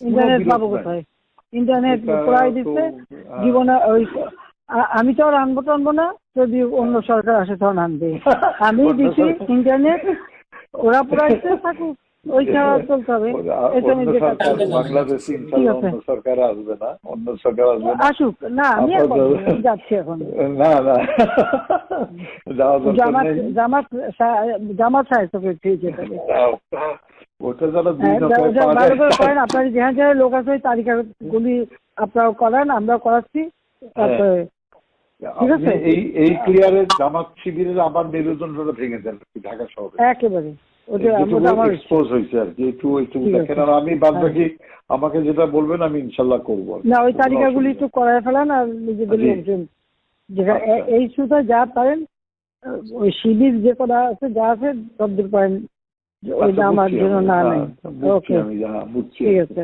Internet পাবো কোথায়? Internet পুরাই দিচ্ছে জীবনে। ওই আমি তো আর আনবো টানবো না, যদি অন্য সরকার আসে তখন আনবে। আমি দিচ্ছি ইন্টারনেট, ওরা পুরাইছে থাকুক, ওই ছাড়া চলতে হবে। বাংলাদেশে ইনশাআল্লাহ অন্য সরকার আসবে না, অন্য সরকার আসবে না, আসুক না। আমি যাচ্ছি এখন। না না যাওয়া দরকার নেই। জামাত সাহেবকে ঠিক আছে। ওটা যারা ভালো করে করেন, আপনার যেখানে যেখানে লোক আছে ওই তালিকাগুলি আপনারা করেন, আমরা করাচ্ছি। তারপরে ঠিক আছে, এই ক্লিয়ারে জামাত শিবিরের আবার নির্বাচনটা ভেঙে দেন ঢাকা শহরে একেবারে। এক্সপোজ হয়েছে আর কি, একটু দেখেন। আর আমি বাদ বাকি আমাকে যেটা বলবেন আমি ইনশাল্লাহ করবো। না, ওই তালিকাগুলি একটু করায় ফেলান, আর নিজেদের লোকজন যেখানে এই সুতা যা পারেন, ওই শিবির যে করা আছে যা আছে সব দূর পারেন, ওইটা আমার জন্য না নাই। ওকে, ঠিক আছে।